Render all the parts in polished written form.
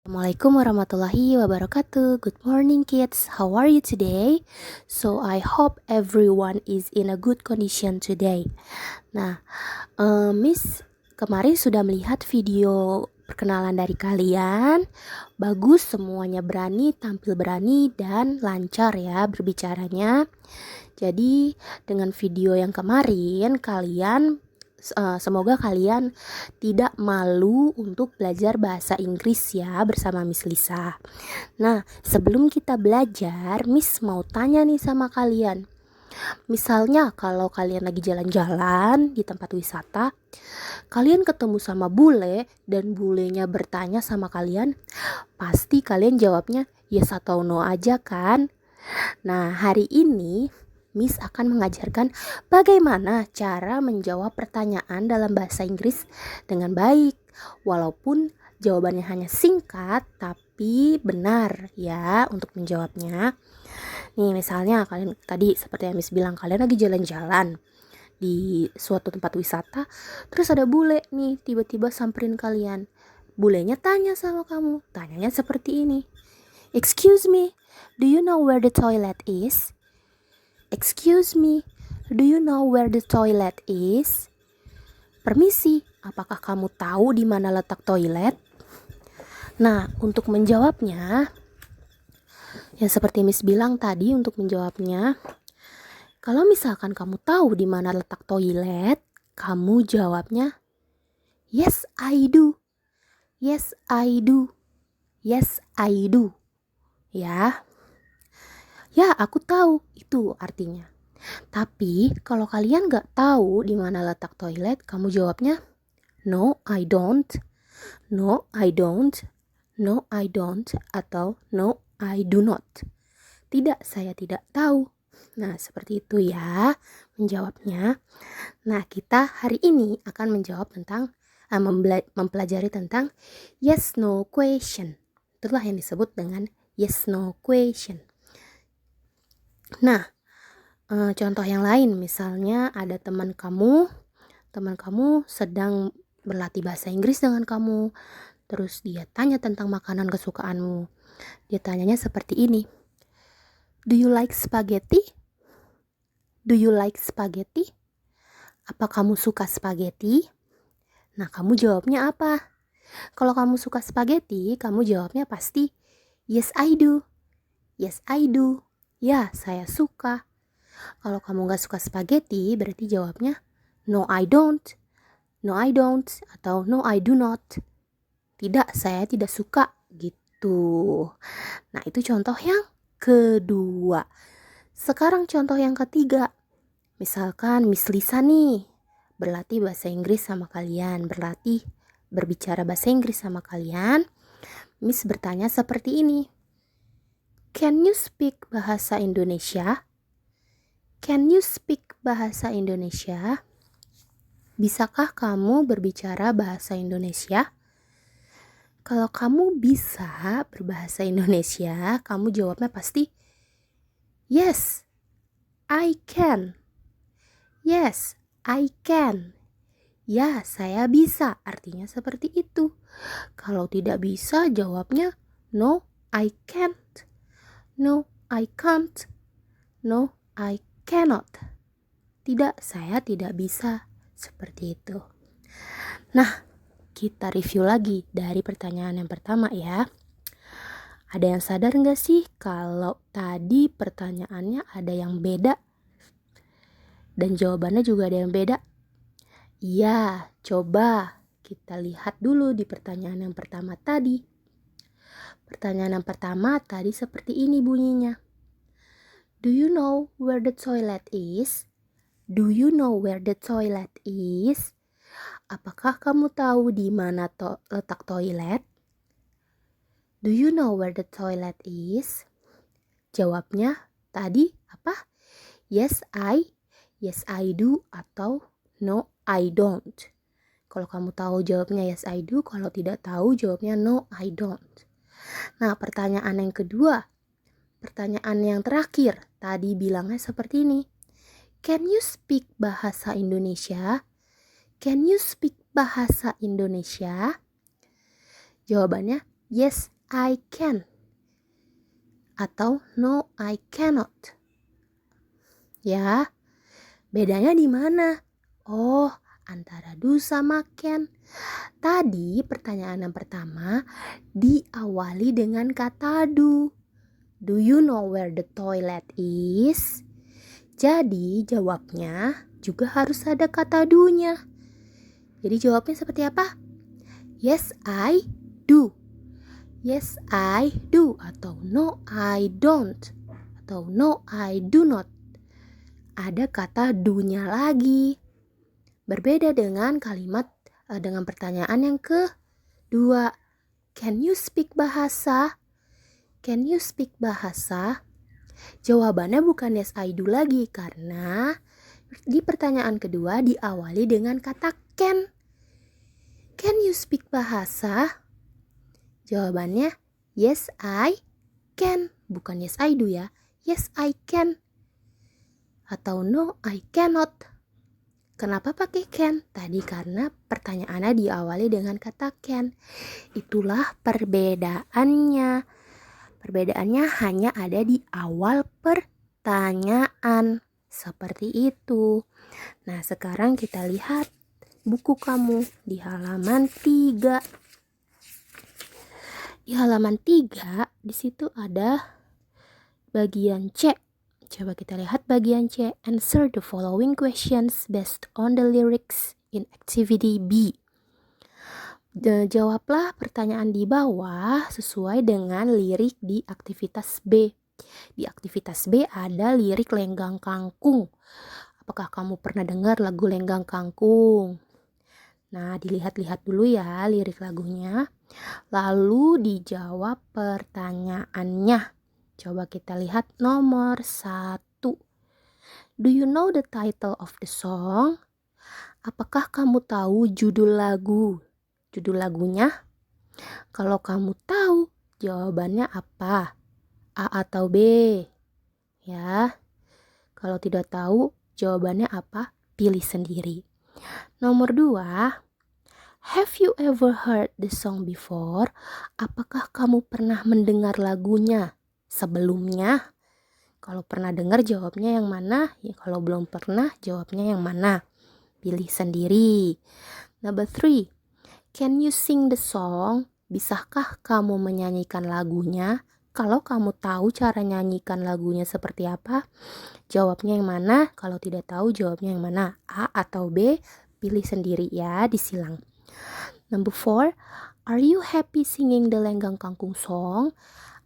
Assalamualaikum warahmatullahi wabarakatuh. Good morning kids. How are you today? So I hope everyone is in a good condition today. Nah, Miss kemarin sudah melihat video perkenalan dari kalian. Bagus, semuanya berani, tampil berani dan lancar ya berbicaranya. Jadi dengan video yang kemarin semoga kalian tidak malu untuk belajar bahasa Inggris ya bersama Miss Lisa. Nah, sebelum kita belajar, Miss mau tanya nih sama kalian. Misalnya kalau kalian lagi jalan-jalan di tempat wisata, kalian ketemu sama bule dan bulenya bertanya sama kalian, pasti kalian jawabnya yes atau no aja kan? Nah, hari ini Miss akan mengajarkan bagaimana cara menjawab pertanyaan dalam bahasa Inggris dengan baik. Walaupun jawabannya hanya singkat, tapi benar ya untuk menjawabnya. Nih, misalnya kalian tadi seperti yang Miss bilang, kalian lagi jalan-jalan di suatu tempat wisata, terus ada bule nih tiba-tiba samperin kalian. Bulenya tanya sama kamu, tanyanya seperti ini. Excuse me, do you know where the toilet is? Excuse me, do you know where the toilet is? Permisi, apakah kamu tahu di mana letak toilet? Nah, untuk menjawabnya, yang seperti Miss bilang tadi untuk menjawabnya, kalau misalkan kamu tahu di mana letak toilet, kamu jawabnya, yes I do, yes I do, yes I do. Ya, aku tahu, itu artinya. Tapi kalau kalian gak tahu di mana letak toilet, kamu jawabnya no I don't, no I don't, no I don't, atau no I do not. Tidak, saya tidak tahu. Nah, seperti itu ya menjawabnya. Nah, kita hari ini akan menjawab tentang mempelajari tentang yes no question. Itulah yang disebut dengan yes no question. Nah, contoh yang lain, misalnya ada teman kamu sedang berlatih bahasa Inggris dengan kamu, terus dia tanya tentang makanan kesukaanmu. Dia tanyanya seperti ini. Do you like spaghetti? Do you like spaghetti? Apa kamu suka spaghetti? Nah, kamu jawabnya apa? Kalau kamu suka spaghetti, kamu jawabnya pasti yes I do. Yes I do. Ya, saya suka. Kalau kamu gak suka spaghetti, berarti jawabnya no I don't, no I don't, atau no I do not. Tidak, saya tidak suka, gitu. Nah, itu contoh yang kedua. Sekarang contoh yang ketiga. Misalkan Miss Lisa nih berlatih bahasa Inggris sama kalian, berlatih berbicara bahasa Inggris sama kalian. Miss bertanya seperti ini. Can you speak bahasa Indonesia? Can you speak bahasa Indonesia? Bisakah kamu berbicara bahasa Indonesia? Kalau kamu bisa berbahasa Indonesia, kamu jawabnya pasti yes, I can. Yes, I can. Ya, saya bisa. Artinya seperti itu. Kalau tidak bisa, jawabnya no, I can't. No, I can't. No, I cannot. Tidak, saya tidak bisa. Seperti itu. Nah, kita review lagi dari pertanyaan yang pertama ya. Ada yang sadar gak sih kalau tadi pertanyaannya ada yang beda? Dan jawabannya juga ada yang beda? Iya, coba kita lihat dulu di pertanyaan yang pertama tadi. Pertanyaan yang pertama tadi seperti ini bunyinya. Do you know where the toilet is? Do you know where the toilet is? Apakah kamu tahu di mana letak toilet? Do you know where the toilet is? Jawabnya tadi apa? Yes, I do, atau no, I don't. Kalau kamu tahu jawabnya yes, I do. Kalau tidak tahu jawabnya no, I don't. Nah, pertanyaan yang kedua. Pertanyaan yang terakhir. Tadi bilangnya seperti ini. Can you speak bahasa Indonesia? Can you speak bahasa Indonesia? Jawabannya Yes, I can. Atau no, I cannot. Ya, bedanya di mana? Oh, antara do sama can. Tadi pertanyaan yang pertama diawali dengan kata do. Do you know where the toilet is? Jadi jawabnya juga harus ada kata do-nya. Jadi jawabnya seperti apa? Yes, I do. Yes, I do. Atau no, I don't. Atau no, I do not. Ada kata do-nya lagi. Berbeda dengan kalimat dengan pertanyaan yang kedua. Can you speak bahasa? Can you speak bahasa? Jawabannya bukan yes I do lagi karena di pertanyaan kedua diawali dengan kata can. Can you speak bahasa? Jawabannya yes I can. Bukan yes I do ya. Yes I can. Atau no I cannot. Kenapa pakai can? Tadi karena pertanyaannya diawali dengan kata can. Itulah perbedaannya. Perbedaannya hanya ada di awal pertanyaan. Seperti itu. Nah, sekarang kita lihat buku kamu di halaman 3. Di halaman 3, di situ ada bagian C. Coba kita lihat bagian C. Answer the following questions based on the lyrics in activity B. Jawablah pertanyaan di bawah sesuai dengan lirik di aktivitas B. Di aktivitas B ada lirik Lenggang Kangkung. Apakah kamu pernah dengar lagu Lenggang Kangkung? Nah, dilihat-lihat dulu ya lirik lagunya. Lalu dijawab pertanyaannya. Coba kita lihat nomor 1. Do you know the title of the song? Apakah kamu tahu judul lagu? Judul lagunya? Kalau kamu tahu, jawabannya apa? A atau B? Ya. Kalau tidak tahu, jawabannya apa? Pilih sendiri. Nomor 2. Have you ever heard the song before? Apakah kamu pernah mendengar lagunya sebelumnya? Kalau pernah dengar jawabnya yang mana? Ya, kalau belum pernah jawabnya yang mana? Pilih sendiri. Number 3. Can you sing the song? Bisakah kamu menyanyikan lagunya? Kalau kamu tahu cara nyanyikan lagunya seperti apa, jawabnya yang mana? Kalau tidak tahu jawabnya yang mana? A atau B? Pilih sendiri ya, disilang. Number 4. Are you happy singing the Lenggang Kangkung song?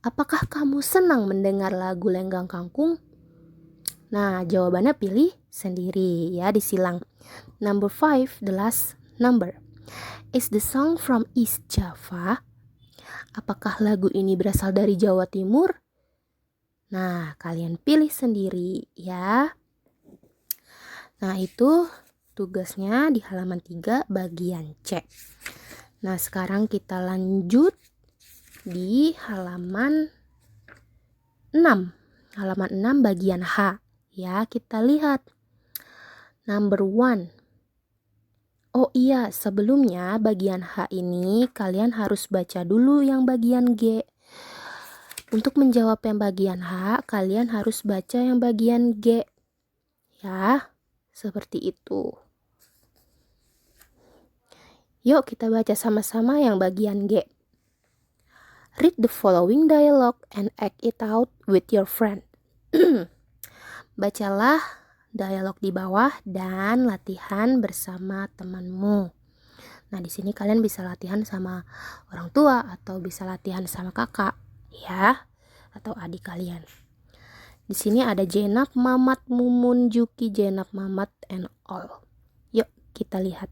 Apakah kamu senang mendengar lagu Lenggang Kangkung? Nah, jawabannya pilih sendiri ya, disilang. Number 5, the last number. Is the song from East Java? Apakah lagu ini berasal dari Jawa Timur? Nah, kalian pilih sendiri ya. Nah, itu tugasnya di halaman 3 bagian C. Nah, sekarang kita lanjut di halaman 6. Halaman 6 bagian H. Ya, kita lihat. Number 1. Oh iya, sebelumnya bagian H ini kalian harus baca dulu yang bagian G. Untuk menjawab yang bagian H, kalian harus baca yang bagian G. Ya, seperti itu. Yuk kita baca sama-sama yang bagian G. Read the following dialogue and act it out with your friend. Bacalah dialog di bawah dan latihan bersama temanmu. Nah, di sini kalian bisa latihan sama orang tua atau bisa latihan sama kakak, ya, atau adik kalian. Di sini ada Jenab, Mamat, Mumun, Juki, Jenab, Mamat, and all. Yuk kita lihat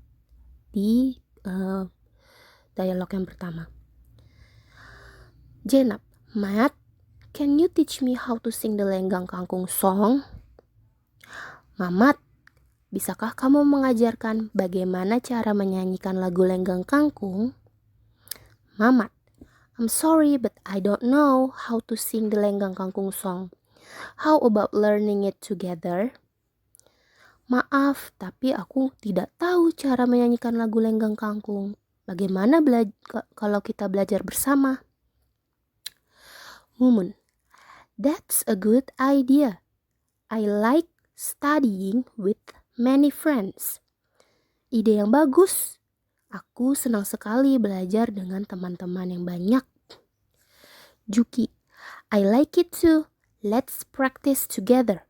di dialog yang pertama. Jenab, Mat, can you teach me how to sing the Lenggang Kangkung song? Mamat, bisakah kamu mengajarkan bagaimana cara menyanyikan lagu Lenggang Kangkung? Mamat, I'm sorry but I don't know how to sing the Lenggang Kangkung song. How about learning it together? Maaf, tapi aku tidak tahu cara menyanyikan lagu Lenggang Kangkung. Bagaimana kalau kita belajar bersama? Mumun, that's a good idea. I like studying with many friends. Ide yang bagus. Aku senang sekali belajar dengan teman-teman yang banyak. Juki, I like it too. Let's practice together.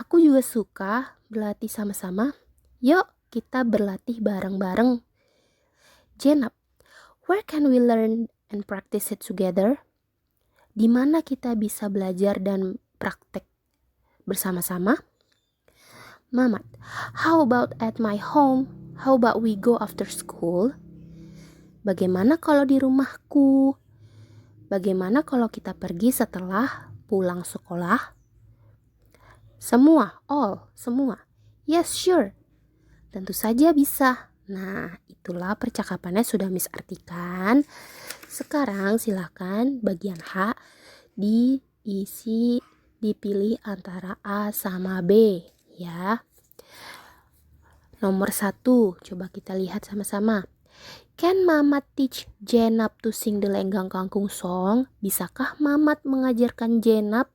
Aku juga suka berlatih sama-sama. Yuk, kita berlatih bareng-bareng. Jenab, where can we learn and practice it together? Di mana kita bisa belajar dan praktek bersama-sama? Mamat, how about at my home? How about we go after school? Bagaimana kalau di rumahku? Bagaimana kalau kita pergi setelah pulang sekolah? Semua, all, semua. Yes, sure. Tentu saja bisa. Nah, itulah percakapannya sudah Miss artikan. Sekarang silakan bagian H dipilih antara A sama B ya. Nomor 1, coba kita lihat sama-sama. Can Mamat teach Jenab to sing the Lenggang Kangkung song? Bisakah Mamat mengajarkan Jenab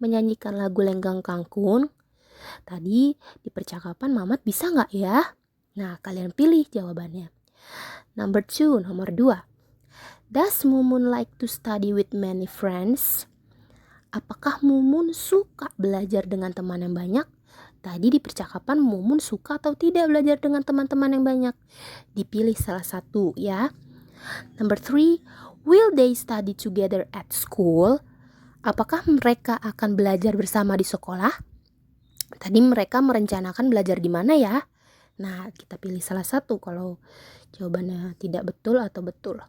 menyanyikan lagu Lenggang Kangkung? Tadi di percakapan Mamat bisa nggak ya? Nah, kalian pilih jawabannya. Nomor 2. Does Mumun like to study with many friends? Apakah Mumun suka belajar dengan teman yang banyak? Tadi di percakapan Mumun suka atau tidak belajar dengan teman-teman yang banyak? Dipilih salah satu ya. Number 3, will they study together at school? Apakah mereka akan belajar bersama di sekolah? Tadi mereka merencanakan belajar di mana ya? Nah, kita pilih salah satu kalau jawabannya tidak betul atau betul.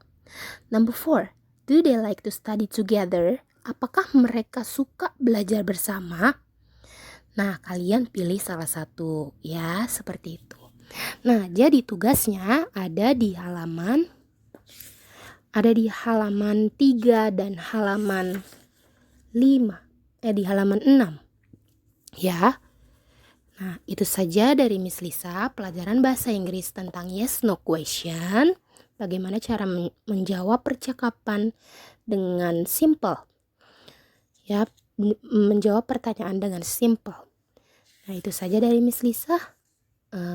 Number 4, do they like to study together? Apakah mereka suka belajar bersama? Nah, kalian pilih salah satu ya, seperti itu. Nah, jadi tugasnya ada di halaman 3 dan halaman 5. Di halaman 6. Ya. Nah, itu saja dari Miss Lisa, pelajaran bahasa Inggris tentang yes no question. Bagaimana cara menjawab percakapan dengan simple. Ya, menjawab pertanyaan dengan simple. Nah, itu saja dari Miss Lisa.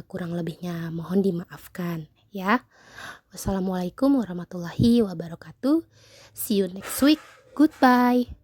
Kurang lebihnya mohon dimaafkan ya. Wassalamualaikum warahmatullahi wabarakatuh. See you next week. Goodbye.